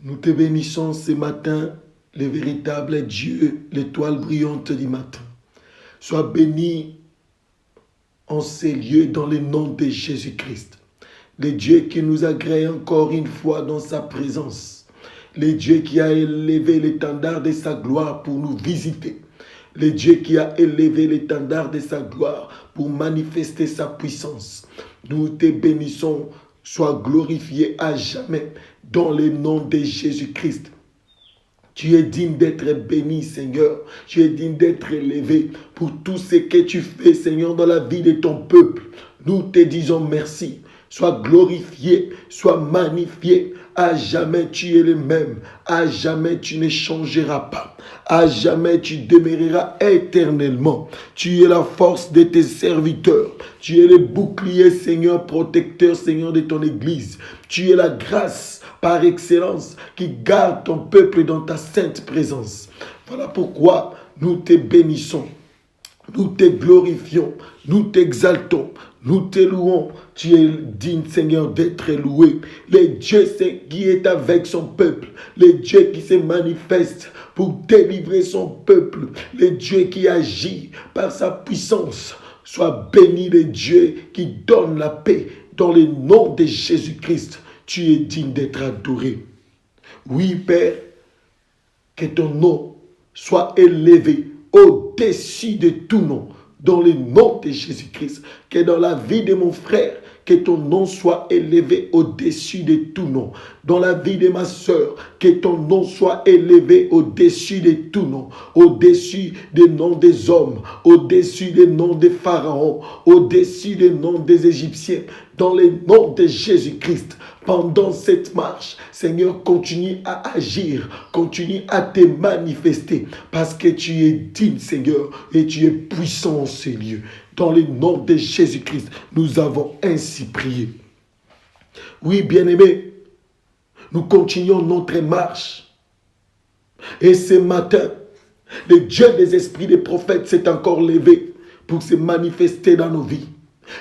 Nous te bénissons ce matin, le véritable Dieu, l'étoile brillante du matin. Sois béni en ces lieux dans le nom de Jésus-Christ. Le Dieu qui nous agrée encore une fois dans sa présence. Le Dieu qui a élevé l'étendard de sa gloire pour nous visiter. Le Dieu qui a élevé l'étendard de sa gloire pour manifester sa puissance. Nous te bénissons, sois glorifié à jamais dans le nom de Jésus-Christ. Tu es digne d'être béni, Seigneur. Tu es digne d'être élevé pour tout ce que tu fais, Seigneur, dans la vie de ton peuple. Nous te disons merci. Sois glorifié, sois magnifié. À jamais tu es le même. À jamais tu ne changeras pas. À jamais tu demeureras éternellement. Tu es la force de tes serviteurs. Tu es le bouclier, Seigneur, protecteur, Seigneur, de ton Église. Tu es la grâce par excellence qui garde ton peuple dans ta sainte présence. Voilà pourquoi nous te bénissons. Nous te glorifions, nous t'exaltons, nous te louons. Tu es digne, Seigneur, d'être loué. Le Dieu qui est avec son peuple, le Dieu qui se manifeste pour délivrer son peuple, le Dieu qui agit par sa puissance. Sois béni le Dieu qui donne la paix dans le nom de Jésus-Christ. Tu es digne d'être adoré. Oui, Père, que ton nom soit élevé au-dessus de tout nom, dans le nom de Jésus-Christ, que dans la vie de mon frère, que ton nom soit élevé au-dessus de tout nom. Dans la vie de ma soeur, que ton nom soit élevé au-dessus de tout nom. Au-dessus des noms des hommes, au-dessus des noms des pharaons, au-dessus des noms des Égyptiens. Dans le nom de Jésus-Christ, pendant cette marche, Seigneur, continue à agir, continue à te manifester, parce que tu es digne, Seigneur, et tu es puissant en ces lieux. Dans le nom de Jésus-Christ, nous avons ainsi prié. Oui, bien-aimés, nous continuons notre marche. Et ce matin, le Dieu des esprits des prophètes s'est encore levé pour se manifester dans nos vies.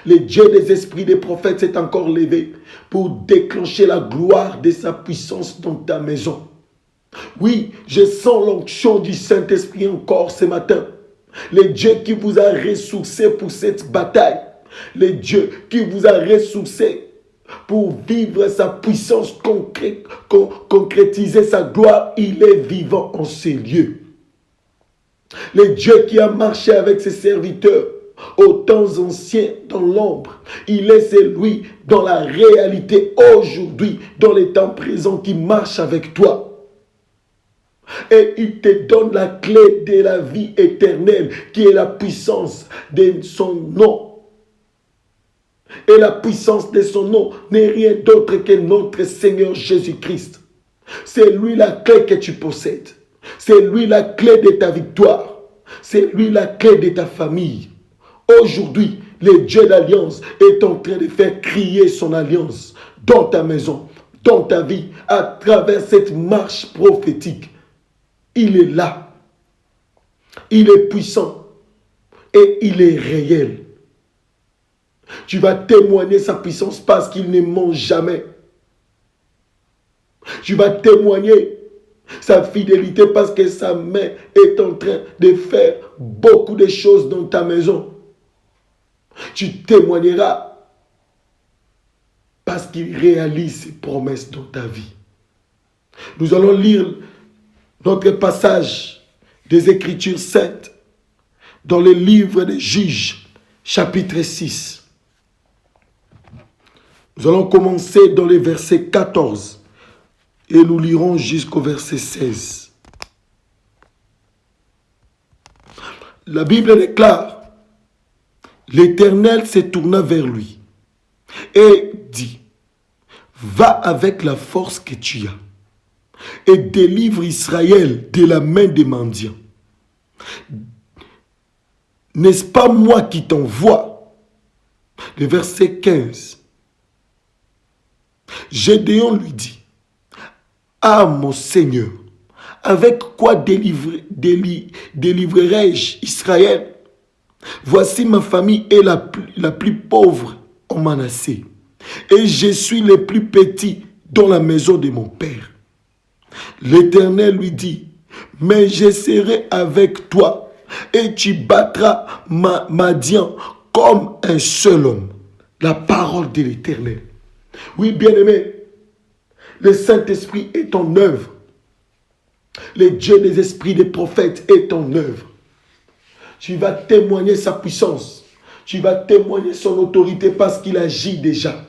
Le Dieu des esprits des prophètes s'est encore levé pour déclencher la gloire de sa puissance dans ta maison. Oui, je sens l'onction du Saint-Esprit encore ce matin. Le Dieu qui vous a ressourcé pour cette bataille. Le Dieu qui vous a ressourcé pour vivre sa puissance, concrétiser sa gloire. Il est vivant en ces lieux. Le Dieu qui a marché avec ses serviteurs aux temps anciens dans l'ombre, il est celui dans la réalité aujourd'hui, dans les temps présents qui marche avec toi. Et il te donne la clé de la vie éternelle qui est la puissance de son nom. Et la puissance de son nom n'est rien d'autre que notre Seigneur Jésus-Christ. C'est lui la clé que tu possèdes. C'est lui la clé de ta victoire. C'est lui la clé de ta famille. Aujourd'hui, le Dieu d'alliance est en train de faire crier son alliance dans ta maison, dans ta vie, à travers cette marche prophétique. Il est là. Il est puissant et il est réel. Tu vas témoigner sa puissance parce qu'il ne ment jamais. Tu vas témoigner sa fidélité parce que sa main est en train de faire beaucoup de choses dans ta maison. Tu témoigneras parce qu'il réalise ses promesses dans ta vie. Nous allons lire notre passage des Écritures saintes dans le livre des Juges, chapitre 6. Nous allons commencer dans le verset 14 et nous lirons jusqu'au verset 16. La Bible déclare: L'Éternel se tourna vers lui et dit: Va avec la force que tu as et délivre Israël de la main des mendiants. N'est-ce pas moi qui t'envoie? Le verset 15. Gédéon lui dit: Ah mon Seigneur, avec quoi délivrerai-je Israël? Voici ma famille est la plus pauvre en Manassé, et je suis le plus petit dans la maison de mon père. L'Éternel lui dit, mais je serai avec toi et tu battras Madian comme un seul homme. La parole de l'Éternel. Oui, bien-aimé, le Saint-Esprit est en œuvre. Le Dieu des esprits des prophètes est en œuvre. Tu vas témoigner sa puissance. Tu vas témoigner son autorité parce qu'il agit déjà.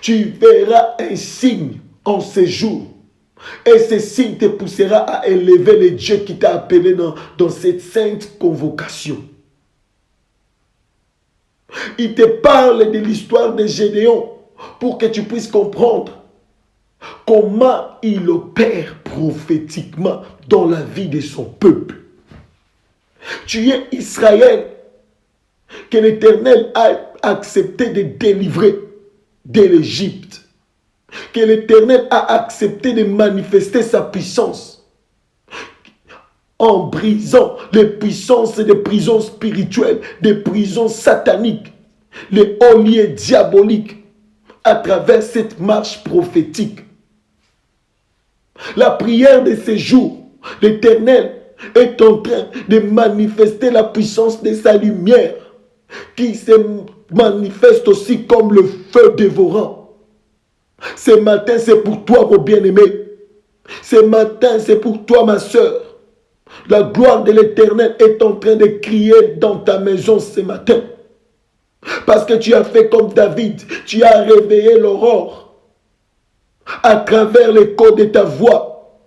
Tu verras un signe en ces jours. Et ce signe te poussera à élever le Dieu qui t'a appelé dans cette sainte convocation. Il te parle de l'histoire de Gédéon pour que tu puisses comprendre comment il opère prophétiquement dans la vie de son peuple. Tu es Israël que l'Éternel a accepté de délivrer de l'Égypte. Que l'Éternel a accepté de manifester sa puissance en brisant les puissances des prisons spirituelles, des prisons sataniques, les hauts lieux diaboliques à travers cette marche prophétique. La prière de ces jours, l'Éternel est en train de manifester la puissance de sa lumière qui se manifeste aussi comme le feu dévorant. Ce matin, c'est pour toi, mon bien-aimé. Ce matin, c'est pour toi, ma soeur. La gloire de l'Éternel est en train de crier dans ta maison ce matin. Parce que tu as fait comme David. Tu as réveillé l'aurore à travers l'écho de ta voix.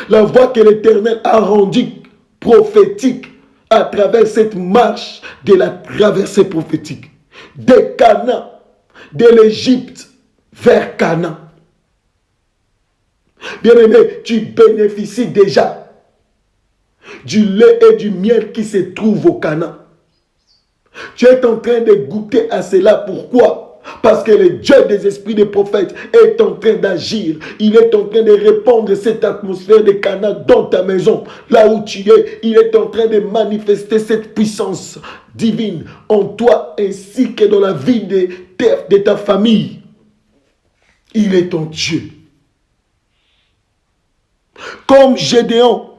La voix que l'Éternel a rendue prophétique à travers cette marche de la traversée prophétique. De Canaan, de l'Égypte vers Canaan. Bien-aimé, tu bénéficies déjà du lait et du miel qui se trouvent au Canaan. Tu es en train de goûter à cela. Pourquoi? Parce que le Dieu des esprits des prophètes est en train d'agir. Il est en train de répandre cette atmosphère de Canaan dans ta maison. Là où tu es, il est en train de manifester cette puissance divine en toi ainsi que dans la vie de ta famille. Il est ton Dieu. Comme Gédéon,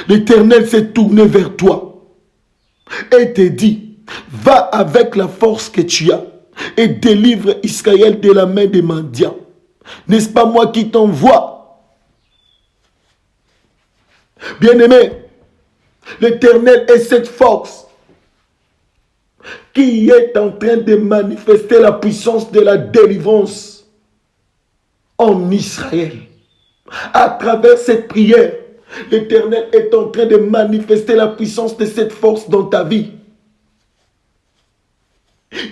l'Éternel s'est tourné vers toi et te dit, va avec la force que tu as et délivre Israël de la main des Madians. N'est-ce pas moi qui t'envoie? Bien-aimé, l'Éternel est cette force qui est en train de manifester la puissance de la délivrance en Israël. À travers cette prière, l'Éternel est en train de manifester la puissance de cette force dans ta vie.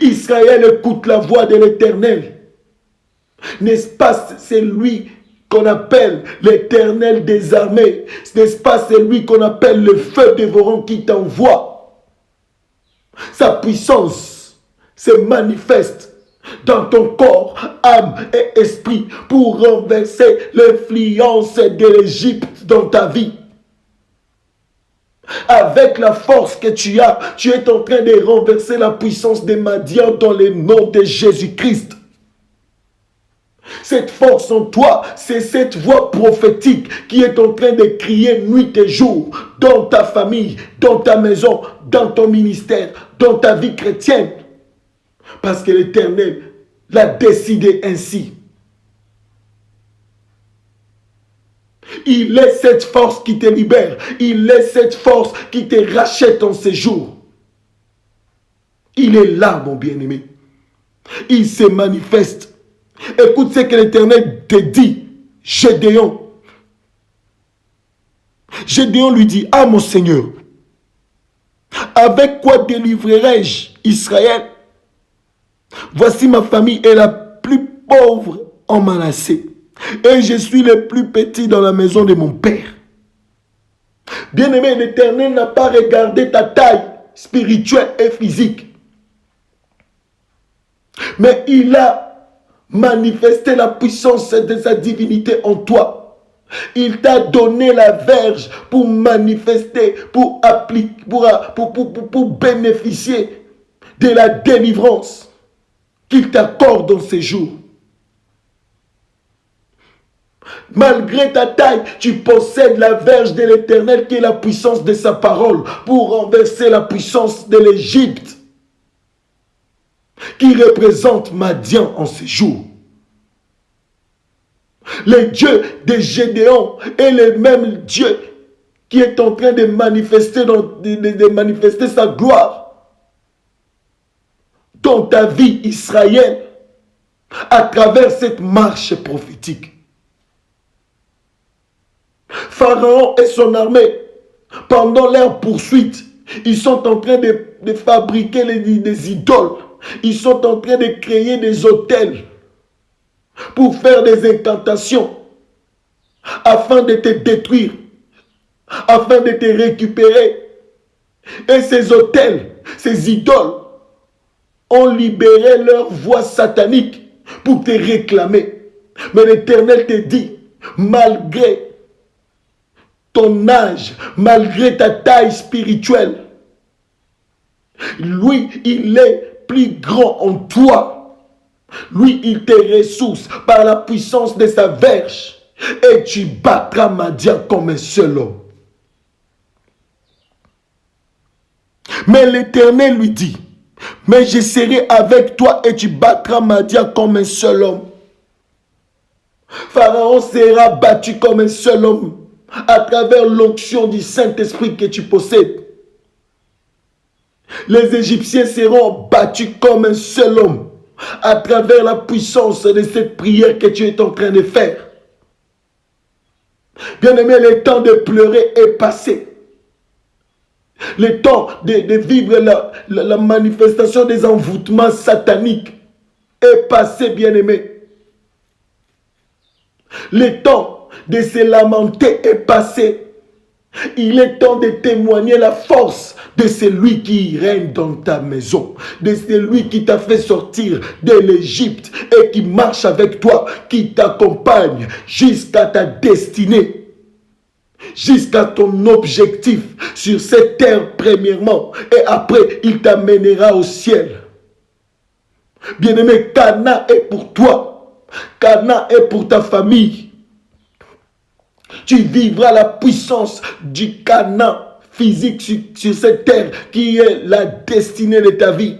Israël écoute la voix de l'Éternel. N'est-ce pas celui qu'on appelle l'Éternel des armées? N'est-ce pas celui qu'on appelle le feu dévorant qui t'envoie? Sa puissance se manifeste dans ton corps, âme et esprit pour renverser l'influence de l'Égypte dans ta vie. Avec la force que tu as, tu es en train de renverser la puissance des Madians dans le nom de Jésus-Christ. Cette force en toi, c'est cette voix prophétique qui est en train de crier nuit et jour dans ta famille, dans ta maison, dans ton ministère, dans ta vie chrétienne. Parce que l'Éternel l'a décidé ainsi. Il est cette force qui te libère. Il est cette force qui te rachète en ces jours. Il est là, mon bien-aimé. Il se manifeste. Écoute ce que l'Éternel te dit. Gédéon. Gédéon lui dit, ah mon Seigneur, avec quoi délivrerai-je Israël? Voici ma famille est la plus pauvre en Manassé. Et je suis le plus petit dans la maison de mon père. Bien-aimé, l'Éternel n'a pas regardé ta taille spirituelle et physique. Mais il a manifesté la puissance de sa divinité en toi. Il t'a donné la verge pour manifester, pour appliquer, pour bénéficier de la délivrance qu'il t'accorde dans ces jours. Malgré ta taille, tu possèdes la verge de l'Éternel qui est la puissance de sa parole pour renverser la puissance de l'Égypte qui représente Madian en ce jour. Le Dieu de Gédéon est le même Dieu qui est en train de manifester, de manifester sa gloire dans ta vie, Israël, à travers cette marche prophétique. Pharaon et son armée, pendant leur poursuite, ils sont en train de fabriquer des idoles. Ils sont en train de créer des autels pour faire des incantations afin de te détruire, afin de te récupérer. Et ces autels, ces idoles, ont libéré leur voix satanique pour te réclamer. Mais l'Éternel te dit, malgré ton âge, malgré ta taille spirituelle, lui, il est plus grand en toi. Lui, il te ressource par la puissance de sa verge. Et tu battras Madian comme un seul homme. Mais l'Éternel lui dit, mais je serai avec toi et tu battras Madian comme un seul homme. Pharaon sera battu comme un seul homme à travers l'onction du Saint-Esprit que tu possèdes. Les Égyptiens seront battus comme un seul homme à travers la puissance de cette prière que tu es en train de faire. Bien-aimé, le temps de pleurer est passé. Le temps de vivre la manifestation des envoûtements sataniques est passé, bien-aimé. Le temps de se lamenter est passé. Il est temps de témoigner la force de celui qui règne dans ta maison, de celui qui t'a fait sortir de l'Égypte et qui marche avec toi, qui t'accompagne jusqu'à ta destinée, jusqu'à ton objectif sur cette terre premièrement, et après il t'amènera au ciel. Bien-aimé, Canaan est pour toi, Canaan est pour ta famille. Tu vivras la puissance du Canaan physique sur cette terre qui est la destinée de ta vie,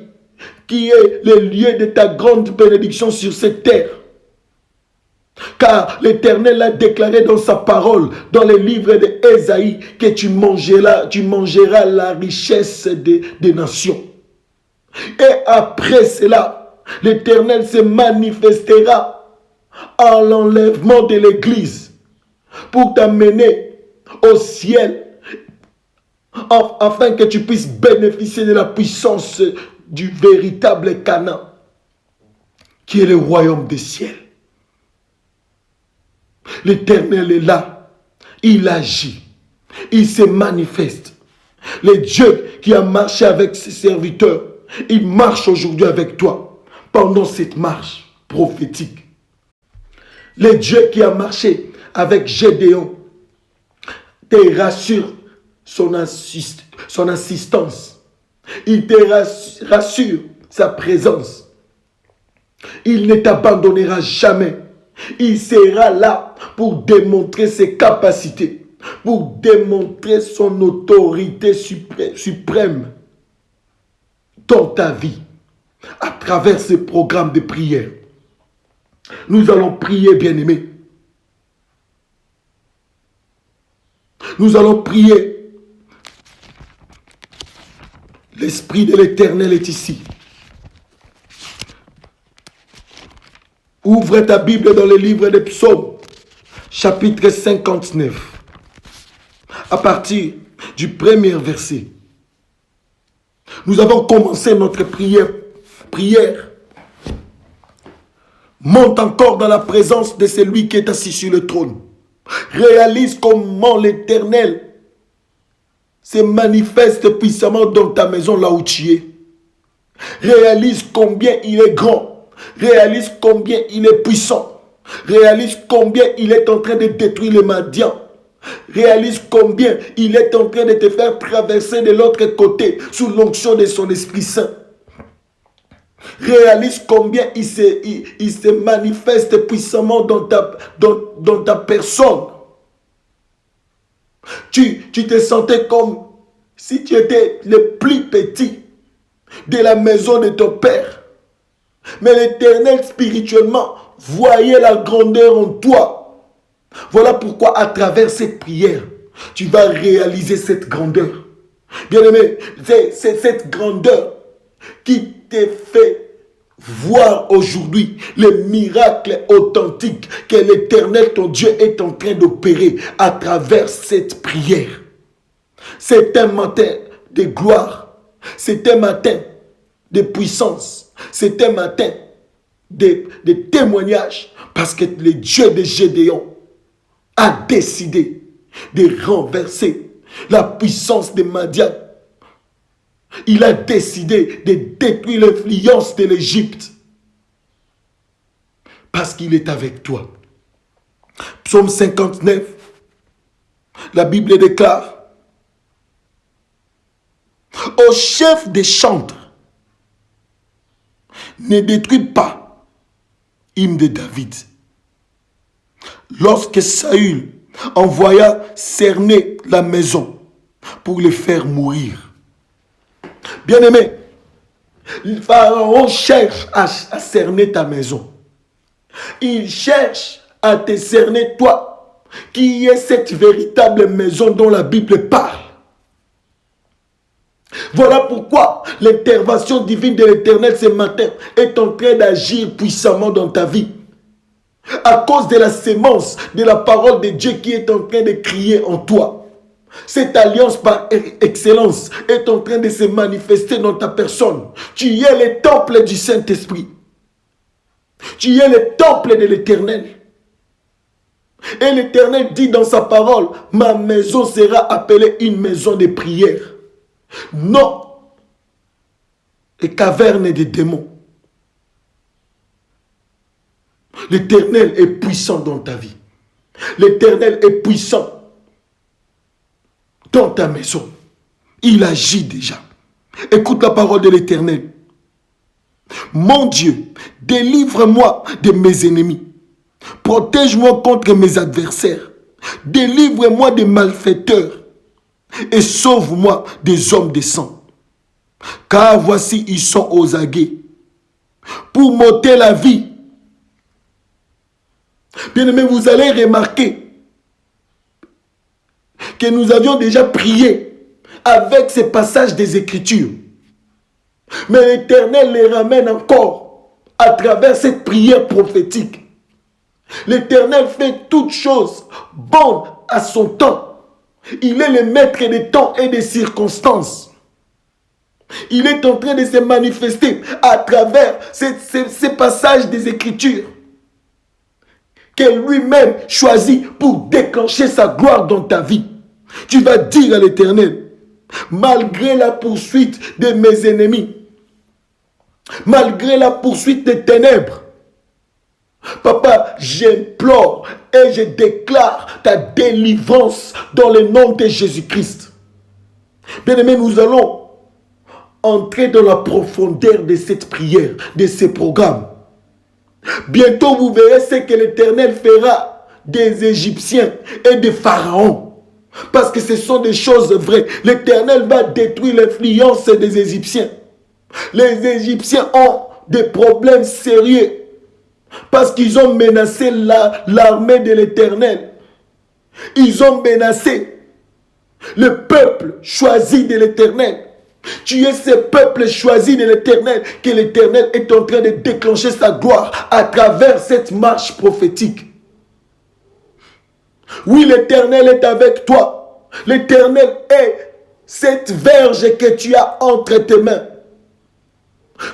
qui est le lieu de ta grande bénédiction sur cette terre. Car l'Éternel a déclaré dans sa parole, dans les livres d'Ésaïe, que tu mangeras la richesse des nations. Et après cela, l'Éternel se manifestera en l'enlèvement de l'Église pour t'amener au ciel afin que tu puisses bénéficier de la puissance du véritable Canaan qui est le royaume des ciels. L'Éternel est là, il agit, il se manifeste. Le Dieu qui a marché avec ses serviteurs, il marche aujourd'hui avec toi pendant cette marche prophétique. Le Dieu qui a marché avec Gédéon te rassure son assistance. Il te rassure sa présence. Il ne t'abandonnera jamais. Il sera là pour démontrer ses capacités, pour démontrer son autorité suprême dans ta vie, à travers ce programme de prière. Nous allons prier, bien-aimés. Nous allons prier. L'Esprit de l'Éternel est ici. Ouvre ta Bible dans le livre des Psaumes, chapitre 59, à partir du premier verset. Nous avons commencé notre prière. Monte encore dans la présence de celui qui est assis sur le trône. Réalise comment l'Éternel se manifeste puissamment dans ta maison là où tu es. Réalise combien il est grand. Réalise combien il est puissant. Réalise combien il est en train de détruire les Madians. Réalise combien il est en train de te faire traverser de l'autre côté sous l'onction de son Esprit Saint. Réalise combien il se manifeste puissamment dans ta personne. Tu te sentais comme si tu étais le plus petit de la maison de ton père. Mais l'Éternel spirituellement voyait la grandeur en toi. Voilà pourquoi à travers cette prière, tu vas réaliser cette grandeur. Bien-aimé, c'est cette grandeur qui te fait voir aujourd'hui les miracles authentiques que l'Éternel, ton Dieu, est en train d'opérer à travers cette prière. C'est un matin de gloire. C'est un matin de puissance. C'est un matin de témoignage. Parce que le Dieu de Gédéon a décidé de renverser la puissance de Madian. Il a décidé de détruire l'influence de l'Égypte. Parce qu'il est avec toi. Psaume 59. La Bible déclare: au chef des chantres, ne détruis pas, hymne de David. Lorsque Saül envoya cerner la maison pour les faire mourir. Bien-aimé, le Pharaon cherche à cerner ta maison. Il cherche à te cerner toi, qui est cette véritable maison dont la Bible parle. Voilà pourquoi l'intervention divine de l'Éternel ce matin est en train d'agir puissamment dans ta vie. À cause de la sémence de la parole de Dieu qui est en train de crier en toi. Cette alliance par excellence est en train de se manifester dans ta personne. Tu es le temple du Saint-Esprit. Tu es le temple de l'Éternel. Et l'Éternel dit dans sa parole: ma maison sera appelée une maison de prière. Non, les cavernes des démons. L'Éternel est puissant dans ta vie. L'Éternel est puissant dans ta maison. Il agit déjà. Écoute la parole de l'Éternel. Mon Dieu, délivre-moi de mes ennemis. Protège-moi contre mes adversaires. Délivre-moi des malfaiteurs. Et sauve-moi des hommes de sang. Car voici, ils sont aux aguets pour m'ôter la vie. Bien-aimés, vous allez remarquer que nous avions déjà prié avec ces passages des Écritures. Mais l'Éternel les ramène encore à travers cette prière prophétique. L'Éternel fait toutes choses bonnes à son temps. Il est le maître des temps et des circonstances. Il est en train de se manifester à travers ces passages des Écritures que lui-même choisit pour déclencher sa gloire dans ta vie. Tu vas dire à l'Éternel: malgré la poursuite de mes ennemis, malgré la poursuite des ténèbres, Papa, j'implore et je déclare ta délivrance dans le nom de Jésus-Christ. Bien-aimés, nous allons entrer dans la profondeur de cette prière, de ce programme. Bientôt, vous verrez ce que l'Éternel fera des Égyptiens et des Pharaons. Parce que ce sont des choses vraies. L'Éternel va détruire l'influence des Égyptiens. Les Égyptiens ont des problèmes sérieux. Parce qu'ils ont menacé l'armée de l'Éternel. Ils ont menacé le peuple choisi de l'Éternel. Tu es ce peuple choisi de l'Éternel que l'Éternel est en train de déclencher sa gloire à travers cette marche prophétique. Oui, l'Éternel est avec toi. L'Éternel est cette verge que tu as entre tes mains.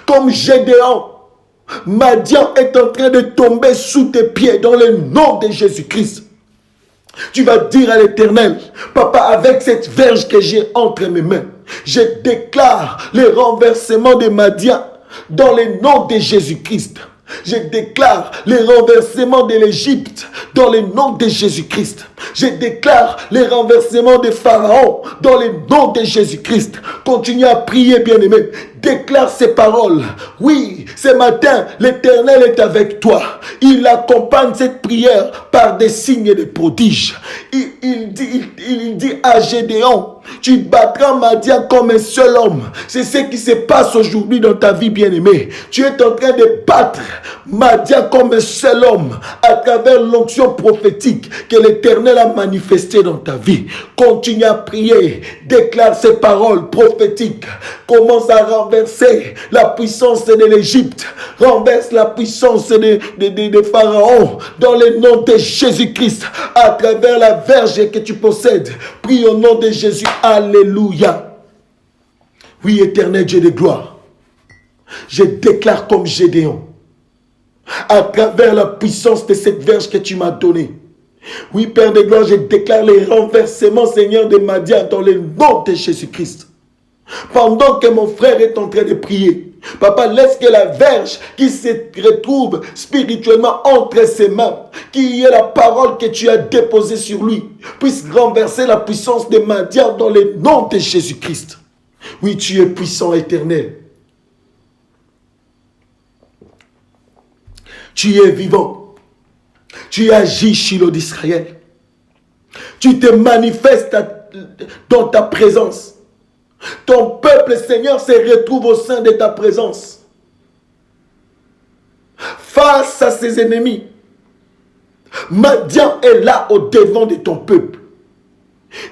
Comme Gédéon, Madian est en train de tomber sous tes pieds dans le nom de Jésus-Christ. Tu vas dire à l'Éternel: Papa, avec cette verge que j'ai entre mes mains, je déclare le renversement de Madian dans le nom de Jésus-Christ. Je déclare les renversements de l'Égypte dans le nom de Jésus-Christ. Je déclare les renversements de Pharaon dans le nom de Jésus-Christ. Continue à prier, bien-aimé. Déclare ces paroles. Oui, ce matin, l'Éternel est avec toi. Il accompagne cette prière par des signes et des prodiges. Il dit à Gédéon, tu battras Madian comme un seul homme. C'est ce qui se passe aujourd'hui dans ta vie, bien-aimée. Tu es en train de battre Madian comme un seul homme à travers l'onction prophétique que l'Éternel a manifestée dans ta vie. Continue à prier. Déclare ces paroles prophétiques. Commence à renverser la puissance de l'Égypte. Renverse la puissance de Pharaon dans le nom de Jésus-Christ à travers la verge que tu possèdes. Prie au nom de Jésus. Alléluia. Oui, éternel Dieu de gloire, je déclare comme Gédéon, à travers la puissance de cette verge que tu m'as donnée. Oui, Père de gloire, je déclare les renversements, Seigneur, de Madian dans le nom de Jésus-Christ. Pendant que mon frère est en train de prier, Papa, laisse que la verge qui se retrouve spirituellement entre ses mains, qui est la parole que tu as déposée sur lui, puisse renverser la puissance de Madian dans le nom de Jésus-Christ. Oui, tu es puissant éternel. Tu es vivant. Tu agis, Shiloh d'Israël. Tu te manifestes dans ta présence. Ton peuple, Seigneur, se retrouve au sein de ta présence. Face à ses ennemis, Madian est là au devant de ton peuple.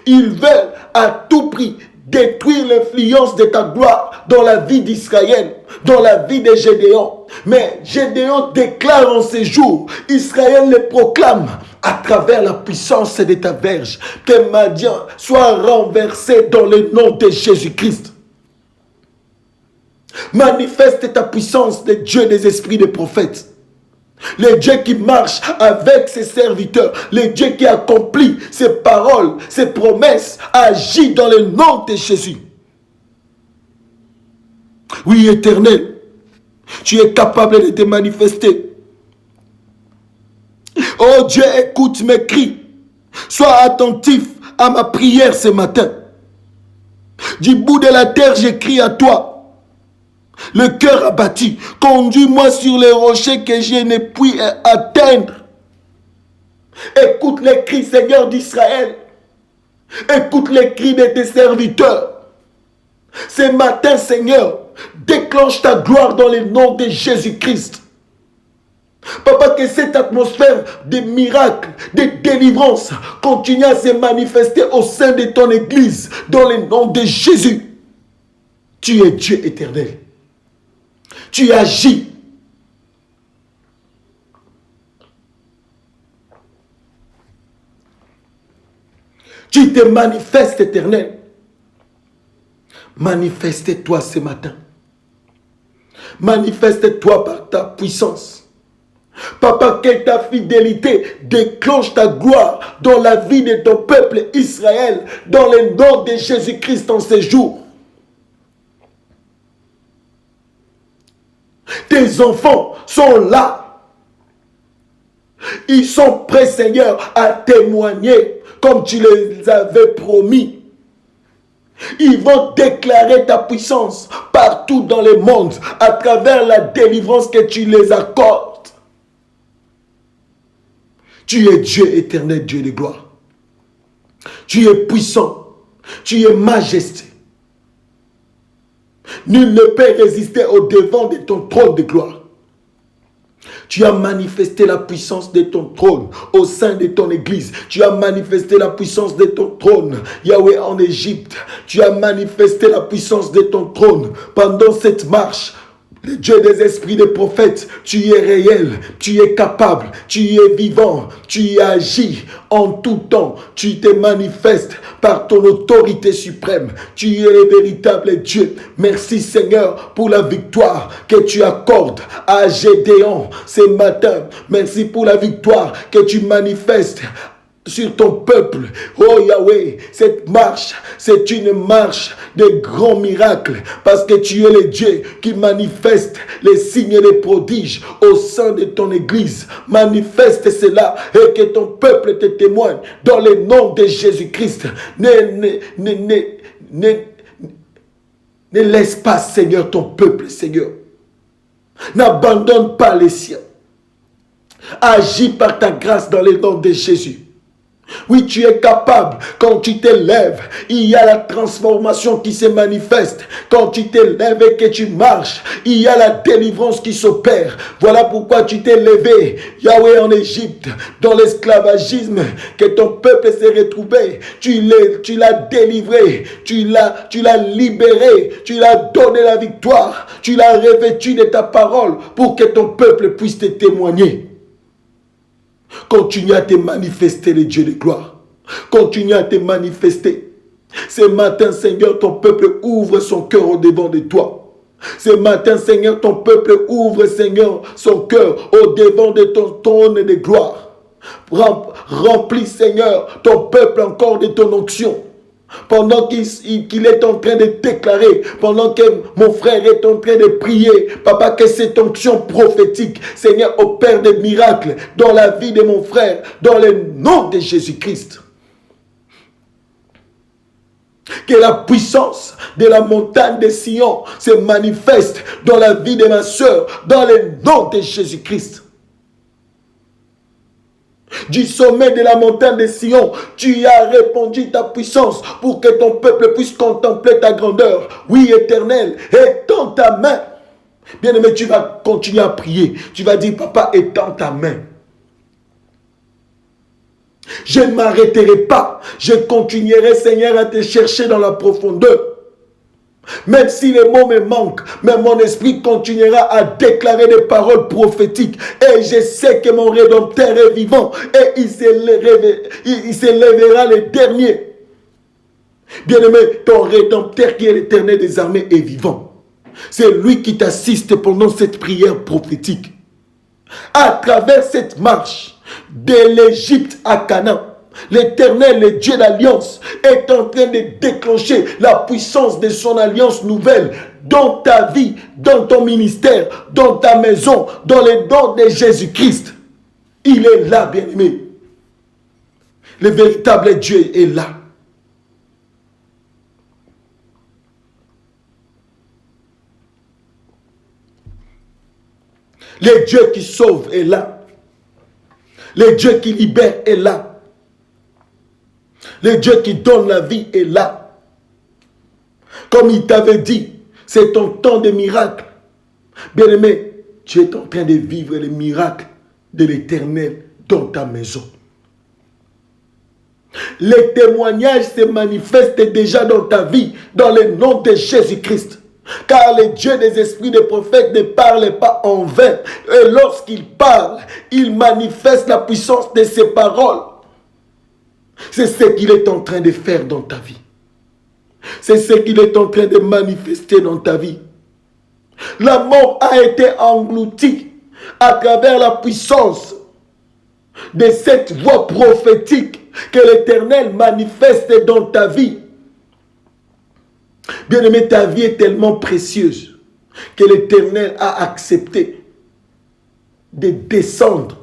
Ils veulent à tout prix détruire l'influence de ta gloire dans la vie d'Israël, dans la vie de Gédéon. Mais Gédéon déclare en ces jours, Israël le proclame à travers la puissance de ta verge, que Madian soit renversé dans le nom de Jésus-Christ. Manifeste ta puissance, le Dieu des esprits des prophètes. Le Dieu qui marche avec ses serviteurs, le Dieu qui accomplit ses paroles, ses promesses, agit dans le nom de Jésus. Oui, éternel, tu es capable de te manifester. Oh Dieu, écoute mes cris. Sois attentif à ma prière ce matin. Du bout de la terre, j'écris à toi. Le cœur abattu, conduis-moi sur les rochers que je ne puis atteindre. Écoute les cris, Seigneur d'Israël. Écoute les cris de tes serviteurs. Ce matin, Seigneur, déclenche ta gloire dans le nom de Jésus-Christ. Papa, que cette atmosphère de miracles, de délivrance continue à se manifester au sein de ton église dans le nom de Jésus. Tu es Dieu éternel. Tu agis. Tu te manifestes, éternel. Manifeste-toi ce matin. Manifeste-toi par ta puissance. Papa, que ta fidélité déclenche ta gloire dans la vie de ton peuple Israël, dans le nom de Jésus-Christ en ces jours. Tes enfants sont là. Ils sont prêts, Seigneur, à témoigner comme tu les avais promis. Ils vont déclarer ta puissance partout dans le monde à travers la délivrance que tu les accordes. Tu es Dieu éternel, Dieu de gloire. Tu es puissant. Tu es majesté. Nul ne peut résister au devant de ton trône de gloire. Tu as manifesté la puissance de ton trône au sein de ton église. Tu as manifesté la puissance de ton trône, Yahweh, en Égypte. Tu as manifesté la puissance de ton trône pendant cette marche. Le Dieu des esprits des prophètes, tu es réel, tu es capable, tu es vivant, tu agis en tout temps, tu te manifestes par ton autorité suprême, tu es le véritable Dieu. Merci Seigneur pour la victoire que tu accordes à Gédéon ce matin. Merci pour la victoire que tu manifestes sur ton peuple. Oh Yahweh, cette marche, c'est une marche de grands miracles parce que tu es le Dieu qui manifeste les signes et les prodiges au sein de ton église. Manifeste cela et que ton peuple te témoigne dans le nom de Jésus-Christ. Ne laisse pas, Seigneur, ton peuple, Seigneur. N'abandonne pas les siens. Agis par ta grâce dans le nom de Jésus. Oui, tu es capable. Quand tu t'élèves, il y a la transformation qui se manifeste. Quand tu t'élèves et que tu marches, il y a la délivrance qui s'opère. Voilà pourquoi tu t'es levé, Yahweh, en Égypte, dans l'esclavagisme, que ton peuple s'est retrouvé. Tu l'as délivré, tu l'as libéré, tu l'as donné la victoire, tu l'as revêtu de ta parole pour que ton peuple puisse te témoigner. Continue à te manifester, le Dieu de gloire. Continue à te manifester. Ce matin, Seigneur, ton peuple ouvre son cœur au devant de toi. Ce matin, Seigneur, ton peuple ouvre, Seigneur, son cœur au devant de ton trône de gloire. Remplis, Seigneur, ton peuple encore de ton onction. Pendant qu'il est en train de déclarer, pendant que mon frère est en train de prier, Papa, que cette onction prophétique, Seigneur, opère des miracles dans la vie de mon frère, dans le nom de Jésus-Christ. Que la puissance de la montagne de Sion se manifeste dans la vie de ma soeur, dans le nom de Jésus-Christ. Du sommet de la montagne de Sion, tu as répandu ta puissance pour que ton peuple puisse contempler ta grandeur. Oui, Éternel, étends ta main. Bien-aimé, tu vas continuer à prier. Tu vas dire, Papa, étends ta main. Je ne m'arrêterai pas. Je continuerai, Seigneur, à te chercher dans la profondeur. Même si les mots me manquent, mais mon esprit continuera à déclarer des paroles prophétiques. Et je sais que mon Rédempteur est vivant. Et il s'élèvera le dernier. Bien-aimé, ton Rédempteur qui est l'Éternel des armées est vivant. C'est lui qui t'assiste pendant cette prière prophétique. À travers cette marche de l'Égypte à Canaan, l'Éternel, le Dieu d'alliance, est en train de déclencher la puissance de son alliance nouvelle dans ta vie, dans ton ministère, dans ta maison, dans les dons de Jésus-Christ. Il est là, bien-aimé. Le véritable Dieu est là. Le Dieu qui sauve est là. Le Dieu qui libère est là. Le Dieu qui donne la vie est là. Comme il t'avait dit, c'est ton temps de miracle. Bien-aimé, tu es en train de vivre les miracles de l'Éternel dans ta maison. Les témoignages se manifestent déjà dans ta vie, dans le nom de Jésus-Christ. Car le Dieu des esprits des prophètes ne parle pas en vain. Et lorsqu'il parle, il manifeste la puissance de ses paroles. C'est ce qu'il est en train de faire dans ta vie. C'est ce qu'il est en train de manifester dans ta vie. La mort a été engloutie à travers la puissance de cette voix prophétique que l'Éternel manifeste dans ta vie. Bien-aimé, ta vie est tellement précieuse que l'Éternel a accepté de descendre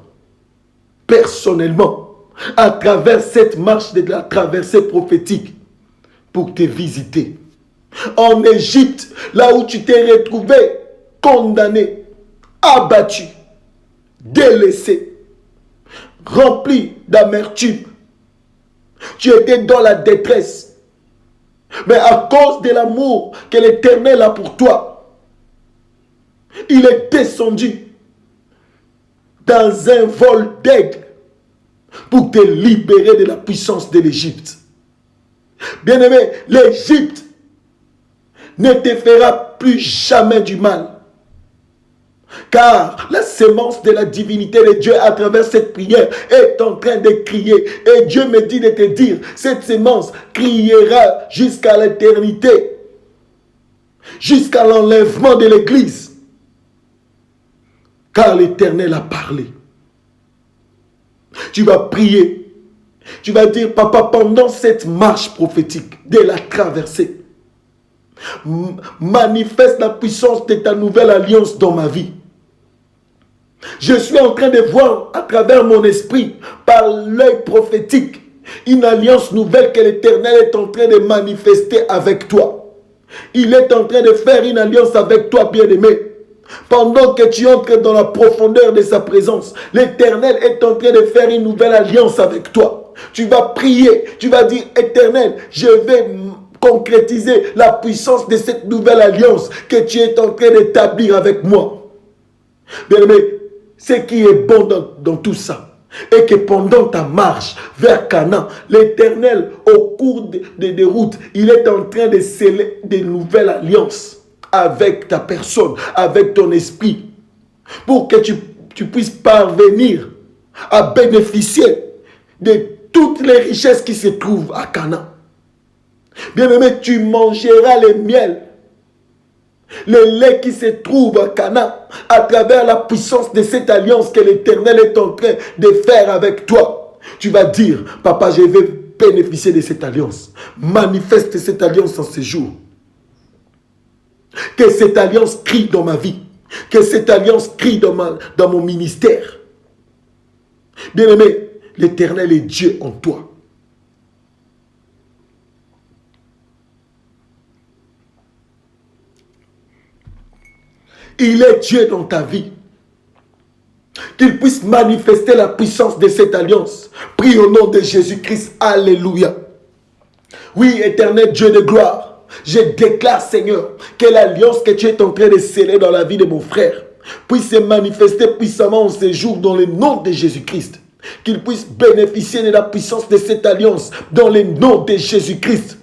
personnellement à travers cette marche de la traversée prophétique pour te visiter. En Égypte, là où tu t'es retrouvé condamné, abattu, délaissé, rempli d'amertume. Tu étais dans la détresse. Mais à cause de l'amour que l'Éternel a pour toi, il est descendu dans un vol d'aigle pour te libérer de la puissance de l'Égypte. Bien-aimé, l'Égypte ne te fera plus jamais du mal. Car la sémence de la divinité de Dieu à travers cette prière est en train de crier. Et Dieu me dit de te dire, cette sémence criera jusqu'à l'éternité. Jusqu'à l'enlèvement de l'Église. Car l'Éternel a parlé. Tu vas prier Tu vas dire, papa, pendant cette marche prophétique de la traversée, manifeste la puissance de ta nouvelle alliance dans ma vie. Je suis en train de voir à travers mon esprit, par l'œil prophétique, une alliance nouvelle que l'Éternel est en train de manifester avec toi. Il est en train de faire une alliance avec toi, bien-aimé. Pendant que tu entres dans la profondeur de sa présence, l'Éternel est en train de faire une nouvelle alliance avec toi. Tu vas prier, tu vas dire, Éternel, je vais concrétiser la puissance de cette nouvelle alliance que tu es en train d'établir avec moi. Bien-aimé, ce qui est bon dans tout ça, et que pendant ta marche vers Canaan, l'Éternel, au cours des routes, il est en train de sceller des nouvelles alliances avec ta personne, avec ton esprit, pour que tu puisses parvenir à bénéficier de toutes les richesses qui se trouvent à Canaan. Bien-aimé, tu mangeras le miel, le lait qui se trouve à Canaan, à travers la puissance de cette alliance que l'Éternel est en train de faire avec toi. Tu vas dire, papa, je vais bénéficier de cette alliance. Manifeste cette alliance en ce jour. Que cette alliance crie dans ma vie. Que cette alliance crie dans mon ministère. Bien-aimé, l'Éternel est Dieu en toi. Il est Dieu dans ta vie. Qu'il puisse manifester la puissance de cette alliance. Prie au nom de Jésus-Christ. Alléluia. Oui, éternel Dieu de gloire, je déclare, Seigneur, que l'alliance que tu es en train de sceller dans la vie de mon frère puisse se manifester puissamment en ces jours dans le nom de Jésus-Christ. Qu'il puisse bénéficier de la puissance de cette alliance dans le nom de Jésus-Christ.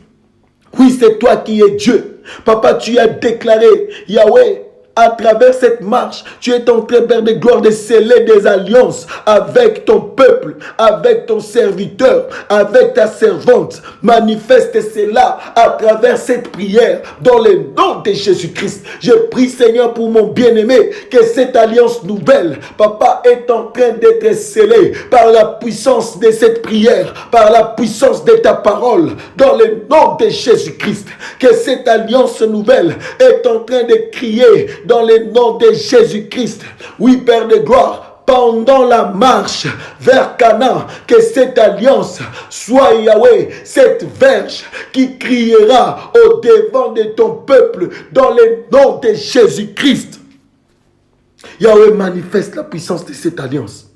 Oui, c'est toi qui es Dieu. Papa, tu as déclaré, Yahweh, à travers cette marche, tu es en train, Père de gloire, de sceller des alliances avec ton peuple, avec ton serviteur, avec ta servante. Manifeste cela à travers cette prière dans le nom de Jésus-Christ. Je prie, Seigneur, pour mon bien-aimé, que cette alliance nouvelle, Papa, est en train d'être scellée par la puissance de cette prière, par la puissance de ta parole, dans le nom de Jésus-Christ. Que cette alliance nouvelle est en train de crier dans le nom de Jésus-Christ. Oui, Père de gloire, pendant la marche vers Canaan, que cette alliance soit, Yahweh, cette verge qui criera au devant de ton peuple dans le nom de Jésus-Christ. Yahweh, manifeste la puissance de cette alliance.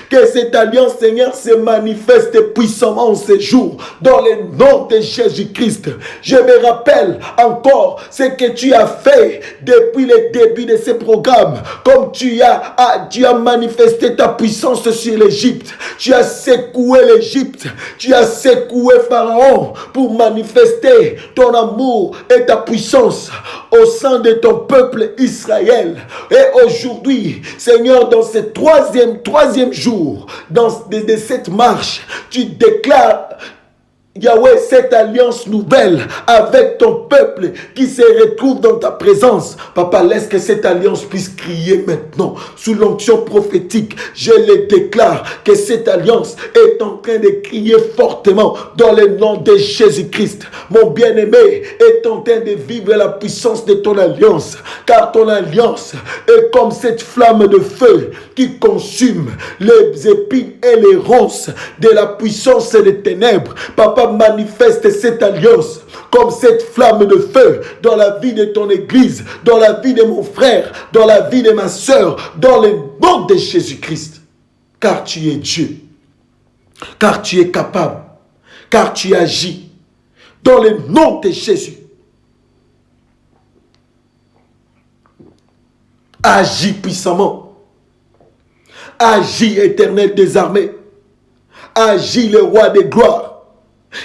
Que cette alliance, Seigneur, se manifeste puissamment en ces jours, dans le nom de Jésus-Christ. Je me rappelle encore ce que tu as fait depuis le début de ce programme. Comme tu as manifesté ta puissance sur l'Égypte. Tu as secoué l'Égypte. Tu as secoué Pharaon pour manifester ton amour et ta puissance au sein de ton peuple Israël. Et aujourd'hui, Seigneur, dans ce troisième jour, de cette marche, tu déclares, Yahweh, cette alliance nouvelle avec ton peuple qui se retrouve dans ta présence. Papa, laisse que cette alliance puisse crier maintenant. Sous l'onction prophétique, je le déclare que cette alliance est en train de crier fortement dans le nom de Jésus-Christ. Mon bien-aimé est en train de vivre la puissance de ton alliance. Car ton alliance est comme cette flamme de feu qui consume les épines et les ronces de la puissance des ténèbres. Papa, manifeste cette alliance comme cette flamme de feu dans la vie de ton église, dans la vie de mon frère, dans la vie de ma soeur, dans le nom de Jésus-Christ. Car tu es Dieu, car tu es capable, car tu agis dans le nom de Jésus. Agis puissamment, agis, Éternel des armées, agis, le roi des gloires.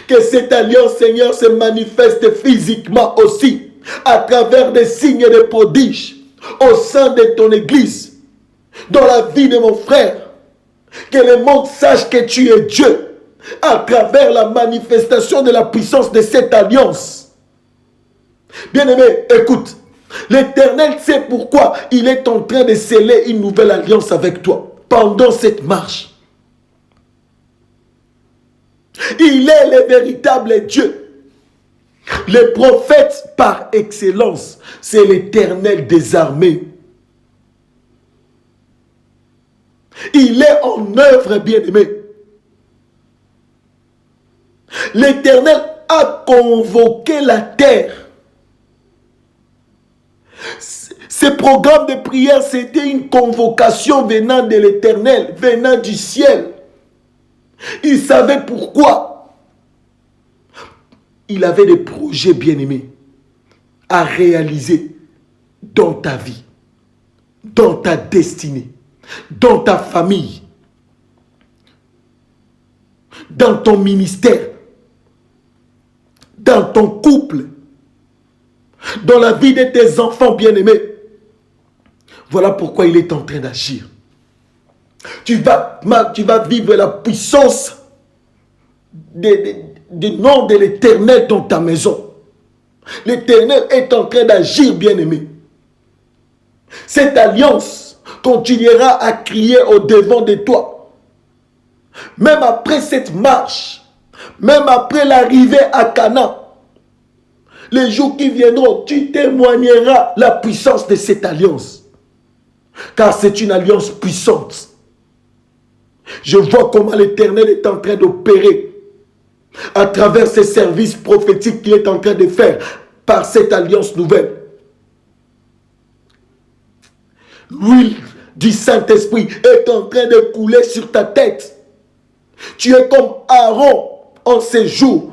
Que cette alliance, Seigneur, se manifeste physiquement aussi à travers des signes et des prodiges au sein de ton église, dans la vie de mon frère. Que le monde sache que tu es Dieu à travers la manifestation de la puissance de cette alliance. Bien-aimé, écoute, l'Éternel sait pourquoi il est en train de sceller une nouvelle alliance avec toi pendant cette marche. Il est le véritable Dieu. Le prophète par excellence, c'est l'Éternel des armées. Il est en œuvre, bien-aimé. L'Éternel a convoqué la terre. Ce programme de prière, c'était une convocation venant de l'Éternel, venant du ciel. Il savait pourquoi. Il avait des projets bien-aimés à réaliser dans ta vie, dans ta destinée, dans ta famille, dans ton ministère, dans ton couple, dans la vie de tes enfants bien-aimés. Voilà pourquoi il est en train d'agir. Tu vas vivre la puissance du nom de l'Éternel dans ta maison. L'Éternel est en train d'agir, bien-aimé. Cette alliance continuera à crier au-devant de toi. Même après cette marche, même après l'arrivée à Canaan, les jours qui viendront, tu témoigneras la puissance de cette alliance. Car c'est une alliance puissante. Je vois comment l'Éternel est en train d'opérer à travers ces services prophétiques qu'il est en train de faire par cette alliance nouvelle. L'huile du Saint-Esprit est en train de couler sur ta tête. Tu es comme Aaron en ces jours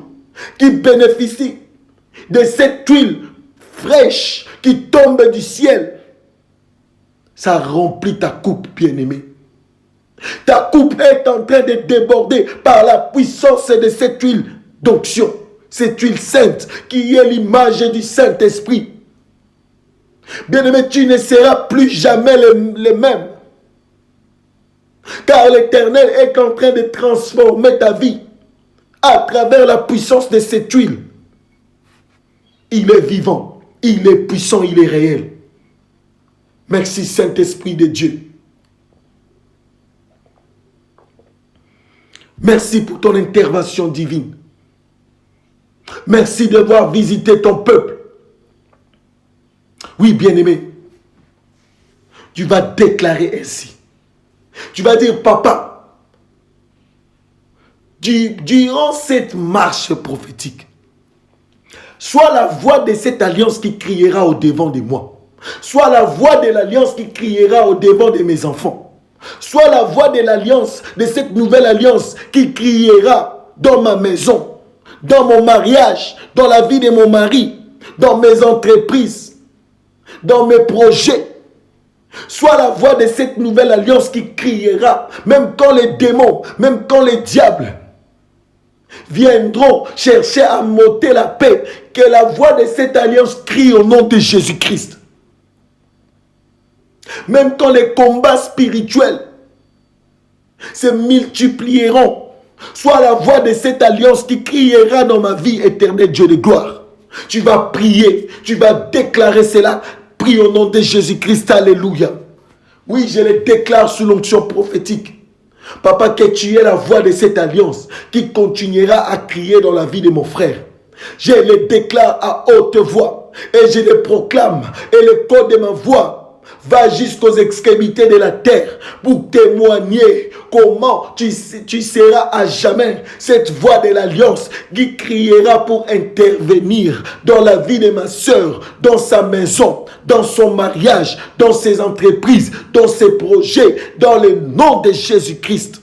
qui bénéficie de cette huile fraîche qui tombe du ciel. Ça remplit ta coupe, bien-aimée. Ta coupe est en train de déborder par la puissance de cette huile d'onction. Cette huile sainte qui est l'image du Saint-Esprit. Bien-aimé, tu ne seras plus jamais le même. Car l'Éternel est en train de transformer ta vie à travers la puissance de cette huile. Il est vivant, il est puissant, il est réel. Merci Saint-Esprit de Dieu. Merci pour ton intervention divine. Merci d'avoir visité ton peuple. Oui, bien-aimé, tu vas déclarer ainsi. Tu vas dire, papa, durant cette marche prophétique, sois la voix de cette alliance qui criera au-devant de moi. Sois la voix de l'alliance qui criera au-devant de mes enfants. Sois la voix de l'alliance, de cette nouvelle alliance qui criera dans ma maison, dans mon mariage, dans la vie de mon mari, dans mes entreprises, dans mes projets. Sois la voix de cette nouvelle alliance qui criera, même quand les démons, même quand les diables viendront chercher à m'ôter la paix, que la voix de cette alliance crie au nom de Jésus-Christ. Même quand les combats spirituels se multiplieront, sois la voix de cette alliance qui criera dans ma vie, éternelle Dieu de gloire. Tu vas prier, tu vas déclarer cela. Prie au nom de Jésus-Christ, alléluia. Oui, je le déclare sous l'onction prophétique. Papa, que tu es la voix de cette alliance qui continuera à crier dans la vie de mon frère. Je le déclare à haute voix et je le proclame, et le code de ma voix va jusqu'aux extrémités de la terre pour témoigner comment tu seras à jamais cette voix de l'alliance qui criera pour intervenir dans la vie de ma soeur, dans sa maison, dans son mariage, dans ses entreprises, dans ses projets, dans le nom de Jésus-Christ.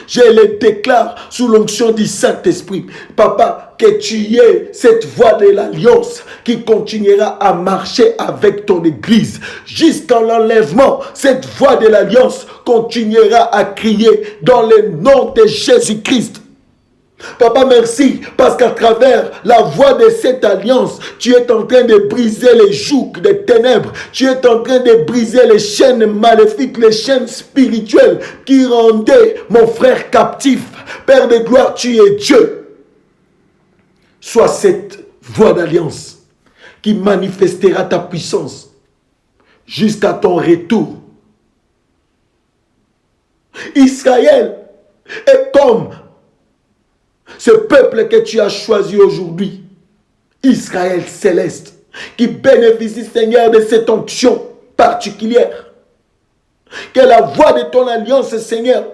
Je le déclare sous l'onction du Saint-Esprit. Papa, que tu es cette voix de l'alliance qui continuera à marcher avec ton église. Jusqu'à l'enlèvement, cette voix de l'alliance continuera à crier dans le nom de Jésus-Christ. Papa, merci, parce qu'à travers la voix de cette alliance, tu es en train de briser les jougs des ténèbres. Tu es en train de briser les chaînes maléfiques, les chaînes spirituelles qui rendaient mon frère captif. Père de gloire, tu es Dieu. Sois cette voix d'alliance qui manifestera ta puissance jusqu'à ton retour. Israël est comme ce peuple que tu as choisi aujourd'hui, Israël céleste, qui bénéficie, Seigneur, de cette onction particulière. Que la voix de ton alliance, Seigneur,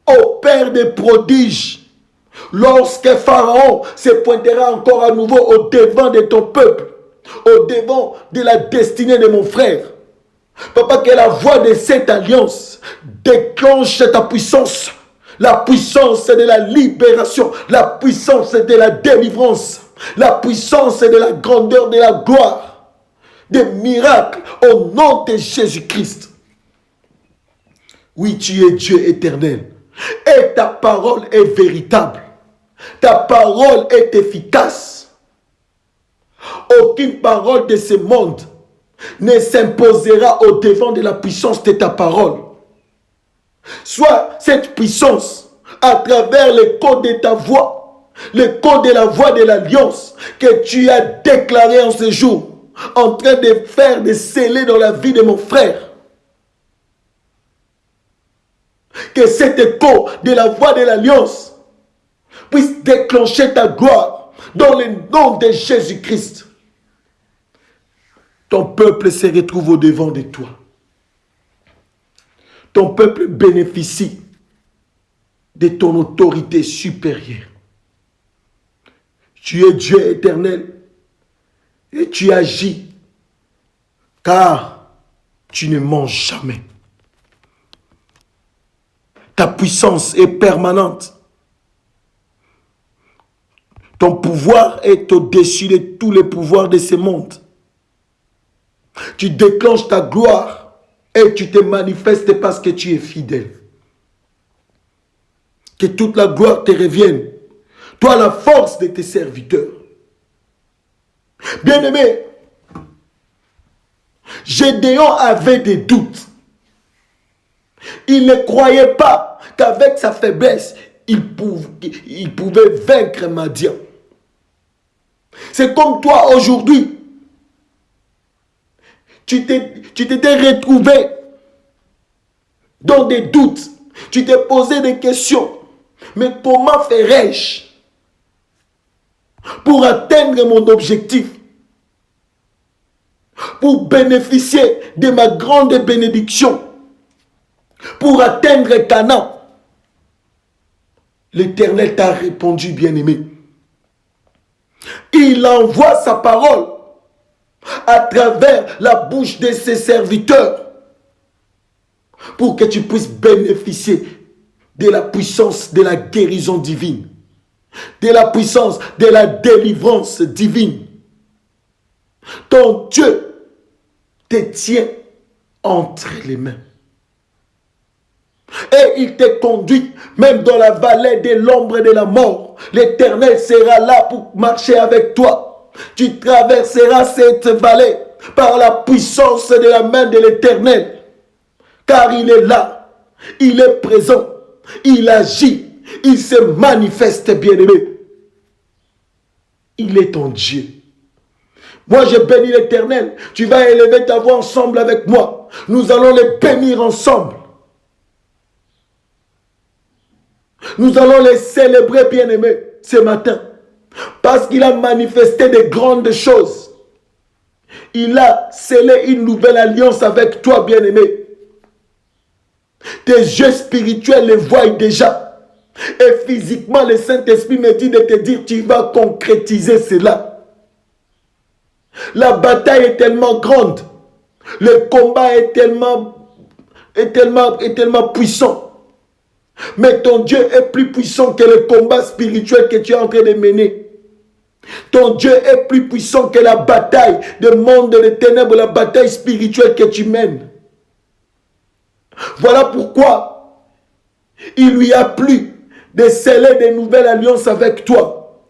opère des prodiges. Lorsque Pharaon se pointera encore à nouveau au devant de ton peuple, au devant de la destinée de mon frère. Papa, que la voix de cette alliance déclenche ta puissance. La puissance de la libération, la puissance de la délivrance, la puissance de la grandeur de la gloire, des miracles au nom de Jésus-Christ. Oui, tu es Dieu éternel et ta parole est véritable. Ta parole est efficace. Aucune parole de ce monde ne s'imposera au devant de la puissance de ta parole. Soit cette puissance à travers le code de ta voix, le code de la voix de l'alliance que tu as déclaré en ce jour, en train de faire des scellés dans la vie de mon frère. Que cet écho de la voix de l'alliance puisse déclencher ta gloire dans le nom de Jésus-Christ. Ton peuple se retrouve au devant de toi. Ton peuple bénéficie de ton autorité supérieure. Tu es Dieu éternel et tu agis car tu ne manges jamais. Ta puissance est permanente. Ton pouvoir est au-dessus de tous les pouvoirs de ce monde. Tu déclenches ta gloire et tu te manifestes parce que tu es fidèle. Que toute la gloire te revienne. Toi, la force de tes serviteurs. Bien-aimé, Gédéon avait des doutes. Il ne croyait pas qu'avec sa faiblesse, il pouvait vaincre Madian. C'est comme toi aujourd'hui. Tu t'étais retrouvé dans des doutes. Tu t'es posé des questions. Mais comment ferais-je pour atteindre mon objectif? Pour bénéficier de ma grande bénédiction? Pour atteindre Canaan? L'Éternel t'a répondu, bien-aimé. Il envoie sa parole à travers la bouche de ses serviteurs pour que tu puisses bénéficier de la puissance de la guérison divine, de la puissance de la délivrance divine. Ton Dieu te tient entre les mains. Et il te conduit même dans la vallée de l'ombre de la mort. L'Éternel sera là pour marcher avec toi. Tu traverseras cette vallée par la puissance de la main de l'Éternel. Car il est là, il est présent, il agit, il se manifeste, bien-aimé. Il est ton Dieu. Moi, je bénis l'Éternel. Tu vas élever ta voix ensemble avec moi. Nous allons les bénir ensemble. Nous allons les célébrer, bien-aimés, ce matin. Parce qu'il a manifesté de grandes choses. Il a scellé une nouvelle alliance avec toi, bien-aimé. Tes yeux spirituels les voient déjà. Et physiquement, le Saint-Esprit me dit de te dire, tu vas concrétiser cela. La bataille est tellement grande. Le combat est tellement puissant. Mais ton Dieu est plus puissant que le combat spirituel que tu es en train de mener. Ton Dieu est plus puissant que la bataille du monde des ténèbres, la bataille spirituelle que tu mènes. Voilà pourquoi il lui a plu de sceller de nouvelles alliances avec toi.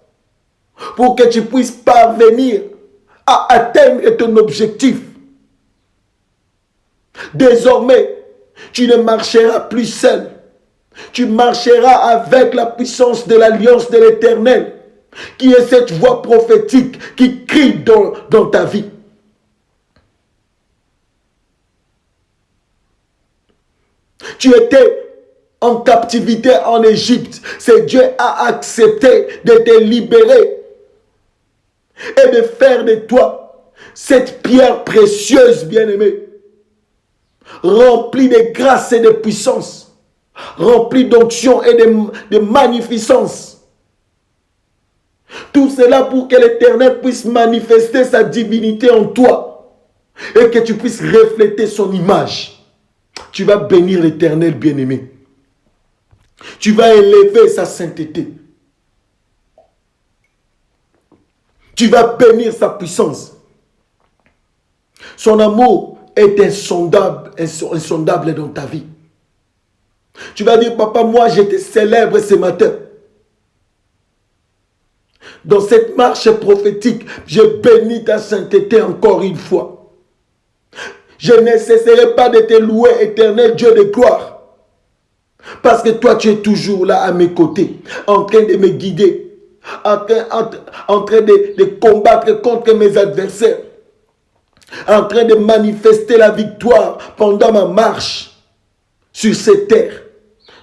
Pour que tu puisses parvenir à atteindre ton objectif. Désormais, tu ne marcheras plus seul. Tu marcheras avec la puissance de l'alliance de l'Éternel, qui est cette voix prophétique qui crie dans ta vie. Tu étais en captivité en Égypte, c'est Dieu a accepté de te libérer et de faire de toi cette pierre précieuse, bien-aimée, remplie de grâce et de puissance, remplie d'onction et de magnificence. Tout cela pour que l'Éternel puisse manifester sa divinité en toi et que tu puisses refléter son image. Tu vas bénir l'Éternel, bien-aimé. Tu vas élever sa sainteté. Tu vas bénir sa puissance. Son amour est insondable dans ta vie. Tu vas dire, papa, moi je te célèbre ce matin. Dans cette marche prophétique, je bénis ta sainteté encore une fois. Je ne cesserai pas de te louer, éternel Dieu de gloire. Parce que toi, tu es toujours là à mes côtés, en train de me guider, en train de combattre contre mes adversaires, en train de manifester la victoire pendant ma marche sur cette terre,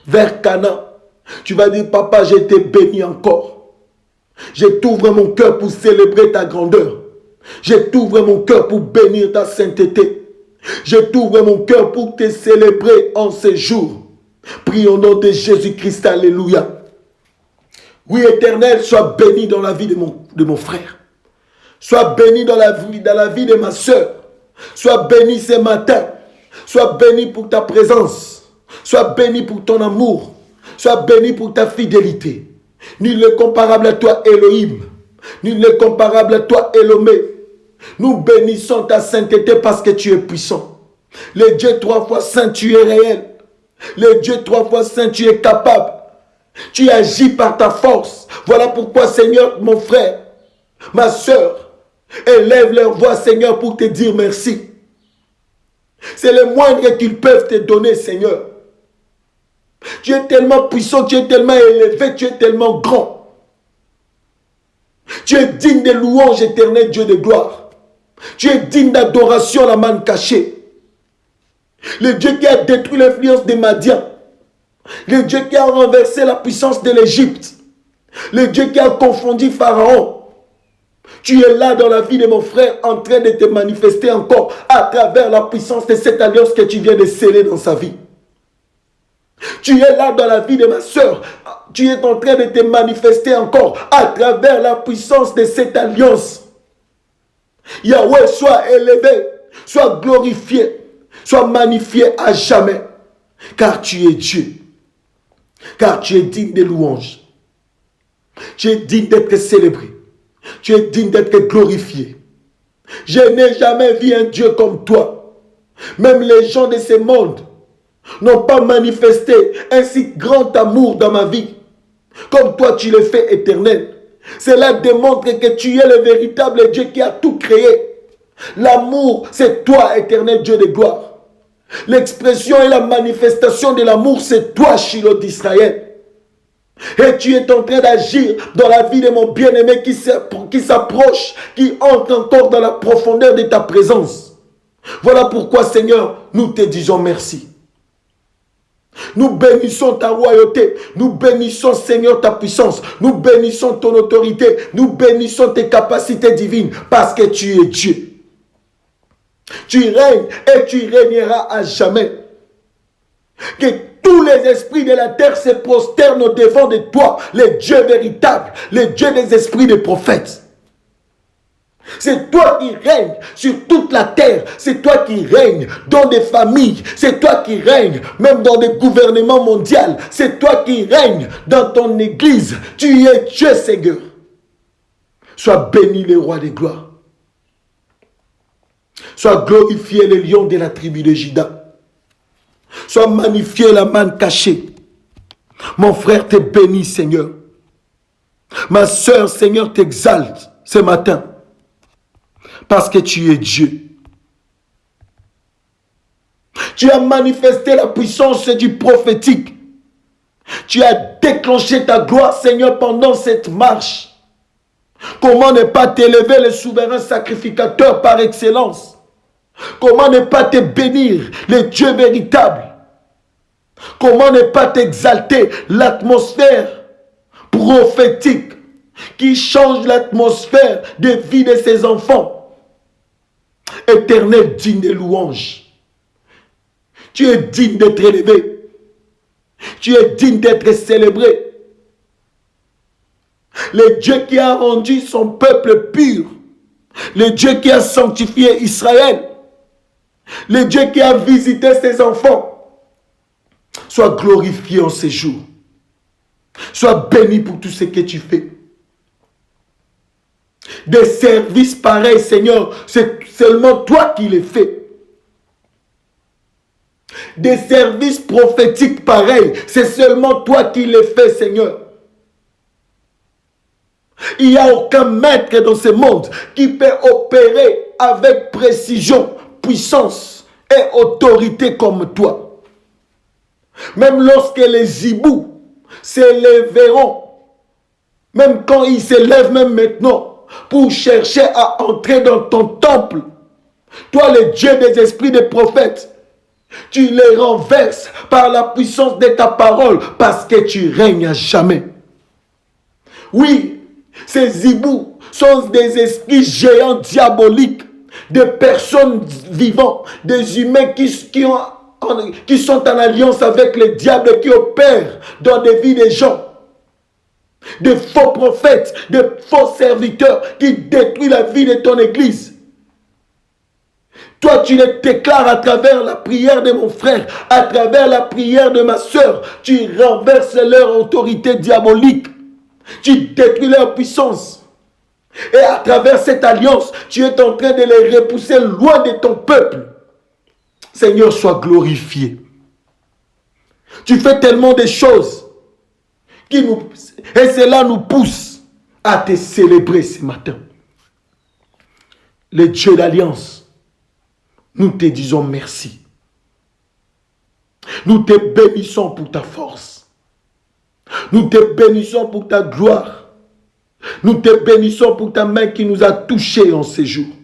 vers Canaan. Tu vas dire, papa, je t'ai béni encore. Je t'ouvre mon cœur pour célébrer ta grandeur. Je t'ouvre mon cœur pour bénir ta sainteté. Je t'ouvre mon cœur pour te célébrer en ces jours. Prie au nom de Jésus-Christ, alléluia. Oui, Éternel, sois béni dans la vie de mon frère. Sois béni dans la vie de ma soeur. Sois béni ce matin. Sois béni pour ta présence. Sois béni pour ton amour. Sois béni pour ta fidélité. Nul n'est comparable à toi, Elohim. Nul n'est comparable à toi, Elomé. Nous bénissons ta sainteté parce que tu es puissant. Le Dieu 3 fois saint, tu es réel. Le Dieu 3 fois saint, tu es capable. Tu agis par ta force. Voilà pourquoi, Seigneur, mon frère, ma soeur, élève leur voix, Seigneur, pour te dire merci. C'est le moindre qu'ils peuvent te donner, Seigneur. Tu es tellement puissant, tu es tellement élevé, tu es tellement grand. Tu es digne de louange, éternel Dieu de gloire. Tu es digne d'adoration, la manne cachée. Le Dieu qui a détruit l'influence des Madians. Le Dieu qui a renversé la puissance de l'Égypte. Le Dieu qui a confondu Pharaon. Tu es là dans la vie de mon frère en train de te manifester encore à travers la puissance de cette alliance que tu viens de sceller dans sa vie. Tu es là dans la vie de ma soeur. Tu es en train de te manifester encore à travers la puissance de cette alliance. Yahweh, sois élevé, sois glorifié, sois magnifié à jamais. Car tu es Dieu. Car tu es digne de louange. Tu es digne d'être célébré. Tu es digne d'être glorifié. Je n'ai jamais vu un Dieu comme toi. Même les gens de ce monde n'ont pas manifesté un si grand amour dans ma vie. Comme toi tu le fais, éternel. Cela démontre que tu es le véritable Dieu qui a tout créé. L'amour, c'est toi, éternel Dieu de gloire. L'expression et la manifestation de l'amour, c'est toi, Shiloh d'Israël. Et tu es en train d'agir dans la vie de mon bien-aimé qui s'approche, qui entre encore dans la profondeur de ta présence. Voilà pourquoi, Seigneur, nous te disons merci. Nous bénissons ta royauté. Nous bénissons, Seigneur, ta puissance. Nous bénissons ton autorité. Nous bénissons tes capacités divines parce que tu es Dieu. Tu règnes et tu régneras à jamais. Que tous les esprits de la terre se prosternent au devant de toi, le Dieu véritable, le Dieu des esprits des prophètes. C'est toi qui règnes sur toute la terre. C'est toi qui règnes dans des familles. C'est toi qui règnes même dans des gouvernements mondiaux. C'est toi qui règnes dans ton église. Tu es Dieu, Seigneur. Sois béni le roi des gloires. Sois glorifié le lion de la tribu de Juda. Sois magnifié la manne cachée. Mon frère te bénit, Seigneur. Ma soeur, Seigneur, t'exalte ce matin. Parce que tu es Dieu. Tu as manifesté la puissance du prophétique. Tu as déclenché ta gloire, Seigneur, pendant cette marche. Comment ne pas t'élever le souverain sacrificateur par excellence? Comment ne pas te bénir, le Dieu véritable? Comment ne pas t'exalter? L'atmosphère prophétique qui change l'atmosphère de vie de ses enfants. Éternel, digne de louange. Tu es digne d'être élevé. Tu es digne d'être célébré. Le Dieu qui a rendu son peuple pur. Le Dieu qui a sanctifié Israël. Le Dieu qui a visité ses enfants. Sois glorifié en ces jours. Sois béni pour tout ce que tu fais. Des services pareils, Seigneur, c'est seulement toi qui les fais. Des services prophétiques pareils, c'est seulement toi qui les fais, Seigneur. Il n'y a aucun maître dans ce monde qui peut opérer avec précision, puissance et autorité comme toi. Même lorsque les hiboux s'élèveront, même quand ils s'élèvent, même maintenant, pour chercher à entrer dans ton temple, toi, le Dieu des esprits des prophètes, tu les renverses par la puissance de ta parole parce que tu règnes à jamais. Oui, ces hiboux sont des esprits géants diaboliques, des personnes vivantes, des humains qui sont en alliance avec le diable et qui opèrent dans des vies des gens. De faux prophètes, de faux serviteurs qui détruisent la vie de ton église. Toi, tu les déclares à travers la prière de mon frère, à travers la prière de ma soeur. Tu renverses leur autorité diabolique. Tu détruis leur puissance. Et à travers cette alliance, tu es en train de les repousser loin de ton peuple. Seigneur, sois glorifié. Tu fais tellement de choses et cela nous pousse à te célébrer ce matin. Le Dieu d'alliance, nous te disons merci. Nous te bénissons pour ta force. Nous te bénissons pour ta gloire. Nous te bénissons pour ta main qui nous a touchés en ces jours.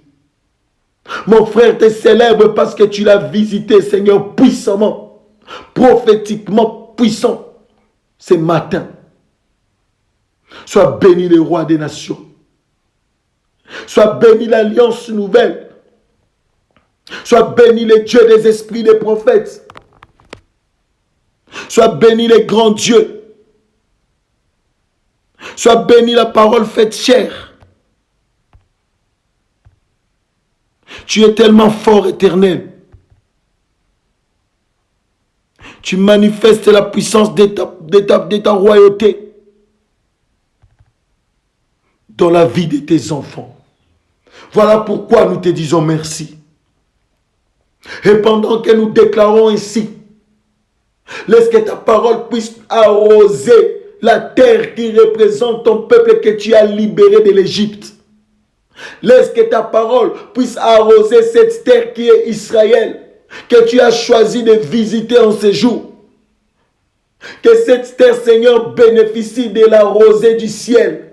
Mon frère te célèbre parce que tu l'as visité, Seigneur, puissamment, prophétiquement puissant ce matin. Sois béni le roi des nations. Sois béni l'alliance nouvelle. Sois béni le Dieu des esprits des prophètes. Sois béni le grand Dieu. Sois béni la parole faite chair. Tu es tellement fort, Éternel. Tu manifestes la puissance de ta royauté dans la vie de tes enfants. Voilà pourquoi nous te disons merci. Et pendant que nous déclarons ainsi, laisse que ta parole puisse arroser la terre qui représente ton peuple que tu as libéré de l'Égypte. Laisse que ta parole puisse arroser cette terre qui est Israël, que tu as choisi de visiter en ces jours. Que cette terre, Seigneur, bénéficie de la rosée du ciel.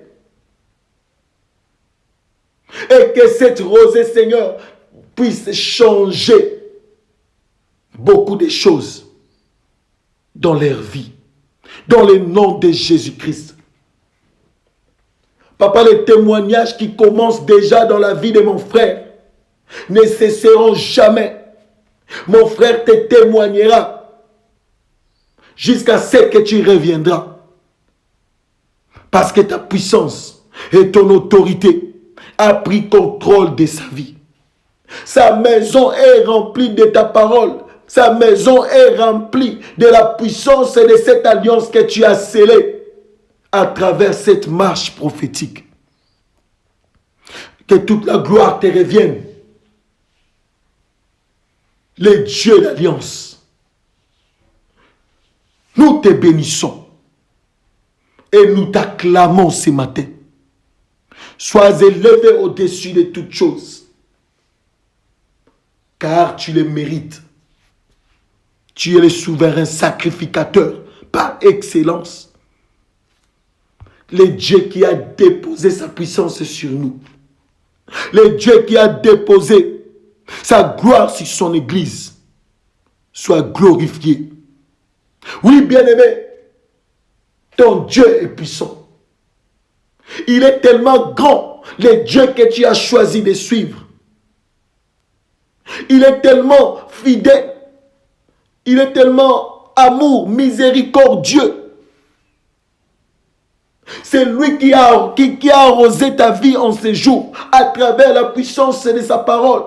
Et que cette rosée, Seigneur, puisse changer beaucoup de choses dans leur vie. Dans le nom de Jésus-Christ. Papa, les témoignages qui commencent déjà dans la vie de mon frère ne cesseront jamais. Mon frère te témoignera jusqu'à ce que tu reviendras. Parce que ta puissance et ton autorité a pris contrôle de sa vie. Sa maison est remplie de ta parole. Sa maison est remplie de la puissance et de cette alliance que tu as scellée à travers cette marche prophétique. Que toute la gloire te revienne. Le Dieu d'alliance. Nous te bénissons et nous t'acclamons ce matin. Sois élevé au-dessus de toutes choses, car tu les mérites. Tu es le souverain sacrificateur par excellence. Le Dieu qui a déposé sa puissance sur nous. Le Dieu qui a déposé sa gloire sur son église. Sois glorifié. Oui, bien-aimé, ton Dieu est puissant. Il est tellement grand, le Dieu que tu as choisi de suivre. Il est tellement fidèle. Il est tellement amour, miséricordieux. C'est lui qui a arrosé ta vie en ces jours à travers la puissance de sa parole.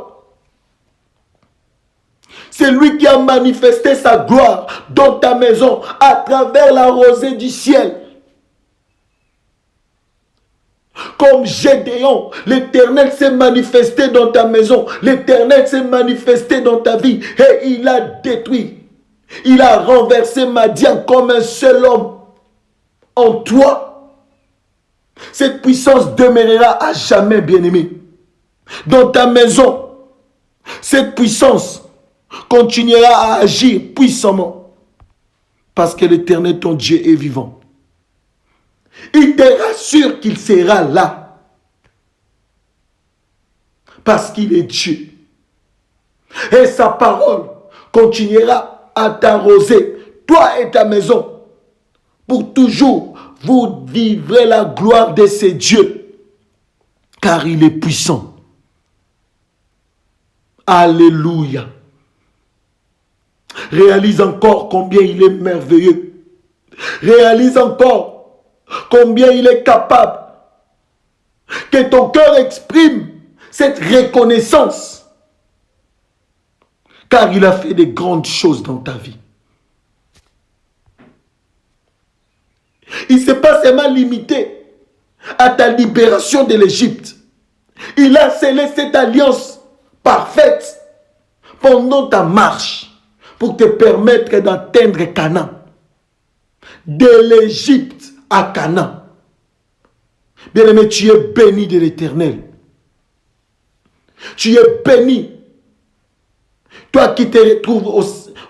C'est lui qui a manifesté sa gloire dans ta maison à travers la rosée du ciel. Comme Gédéon, l'Éternel s'est manifesté dans ta maison. L'Éternel s'est manifesté dans ta vie. Et il a détruit. Il a renversé Madian comme un seul homme en toi. Cette puissance demeurera à jamais, bien-aimé. Dans ta maison, cette puissance continuera à agir puissamment. Parce que l'Éternel, ton Dieu, est vivant. Il te rassure qu'il sera là. Parce qu'il est Dieu. Et sa parole continuera à t'arroser, toi et ta maison. Pour toujours, vous vivrez la gloire de ces dieux. Car il est puissant. Alléluia. Réalise encore combien il est merveilleux. Réalise encore combien il est capable. Que ton cœur exprime cette reconnaissance. Car il a fait de grandes choses dans ta vie. Il ne s'est pas seulement limité à ta libération de l'Égypte. Il a scellé cette alliance parfaite pendant ta marche pour te permettre d'atteindre Canaan. De l'Égypte à Canaan. Bien-aimé, tu es béni de l'Éternel. Tu es béni. Toi qui te retrouves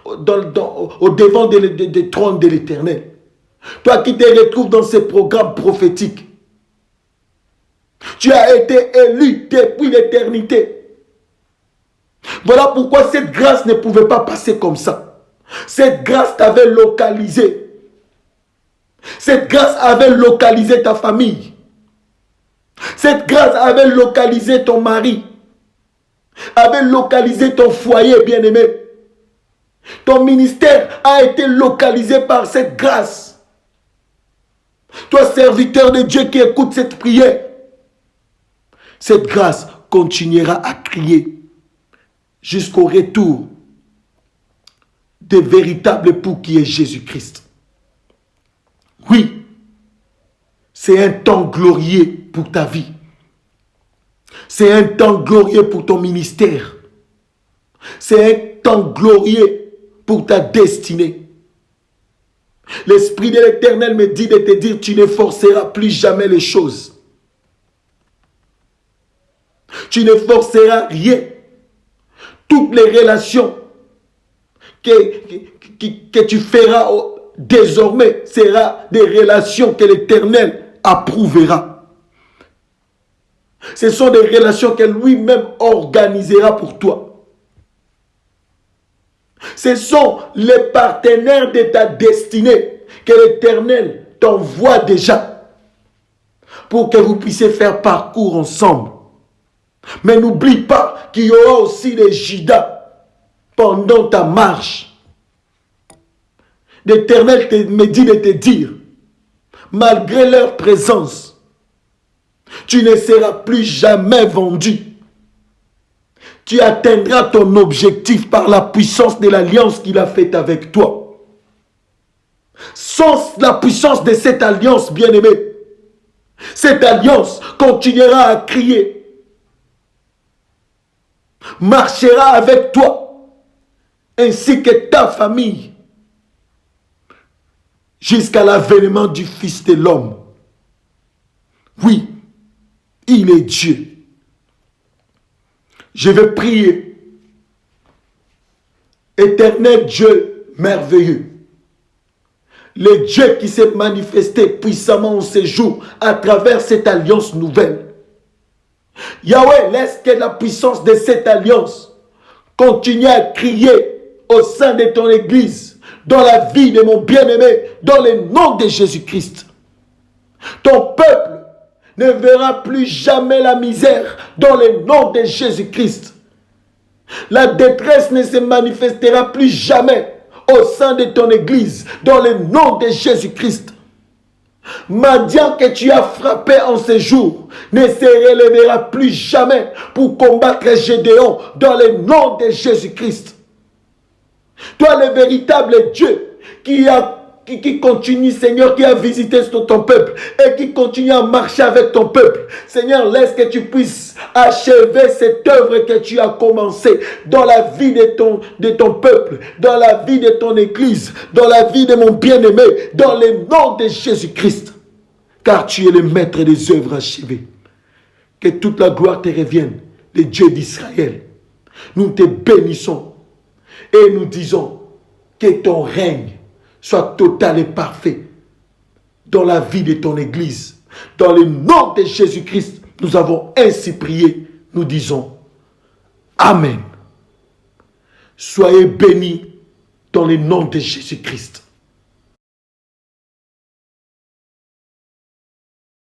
au devant des trônes de l'Éternel. Toi qui te retrouves dans ces programmes prophétiques. Tu as été élu depuis l'éternité. Voilà pourquoi cette grâce ne pouvait pas passer comme ça. Cette grâce t'avait localisé. Cette grâce avait localisé ta famille. Cette grâce avait localisé ton mari. Avait localisé ton foyer, bien-aimé. Ton ministère a été localisé par cette grâce. Toi, serviteur de Dieu qui écoute cette prière, cette grâce continuera à crier jusqu'au retour des véritables époux qui est Jésus-Christ. Oui, c'est un temps glorieux pour ta vie. C'est un temps glorieux pour ton ministère. C'est un temps glorieux pour ta destinée. L'Esprit de l'Éternel me dit de te dire, tu ne forceras plus jamais les choses. Tu ne forceras rien. Toutes les relations que tu feras désormais seront des relations que l'Éternel approuvera. Ce sont des relations que lui-même organisera pour toi. Ce sont les partenaires de ta destinée que l'Éternel t'envoie déjà pour que vous puissiez faire parcours ensemble. Mais n'oublie pas qu'il y aura aussi des Judas pendant ta marche. L'Éternel me dit de te dire, malgré leur présence, tu ne seras plus jamais vendu. Tu atteindras ton objectif par la puissance de l'alliance qu'il a faite avec toi. Sans la puissance de cette alliance, bien-aimé, cette alliance continuera à crier, marchera avec toi, ainsi que ta famille, jusqu'à l'avènement du Fils de l'homme. Oui, il est Dieu. Je vais prier. Éternel Dieu merveilleux, le Dieu qui s'est manifesté puissamment en ces jours à travers cette alliance nouvelle. Yahweh, laisse que la puissance de cette alliance continue à crier au sein de ton église dans la vie de mon bien-aimé, dans le nom de Jésus-Christ. Ton peuple ne verra plus jamais la misère dans le nom de Jésus-Christ. La détresse ne se manifestera plus jamais au sein de ton église dans le nom de Jésus-Christ. Madian que tu as frappé en ce jour ne se relèvera plus jamais pour combattre Gédéon dans le nom de Jésus-Christ. Toi, le véritable Dieu qui continue, Seigneur, qui a visité ton peuple et qui continue à marcher avec ton peuple. Seigneur, laisse que tu puisses achever cette œuvre que tu as commencée dans la vie de ton peuple, dans la vie de ton église, dans la vie de mon bien-aimé, dans le nom de Jésus-Christ. Car tu es le maître des œuvres achevées. Que toute la gloire te revienne, le Dieu d'Israël. Nous te bénissons et nous disons que ton règne soit total et parfait dans la vie de ton église. Dans le nom de Jésus-Christ, nous avons ainsi prié. Nous disons Amen. Soyez bénis dans le nom de Jésus-Christ.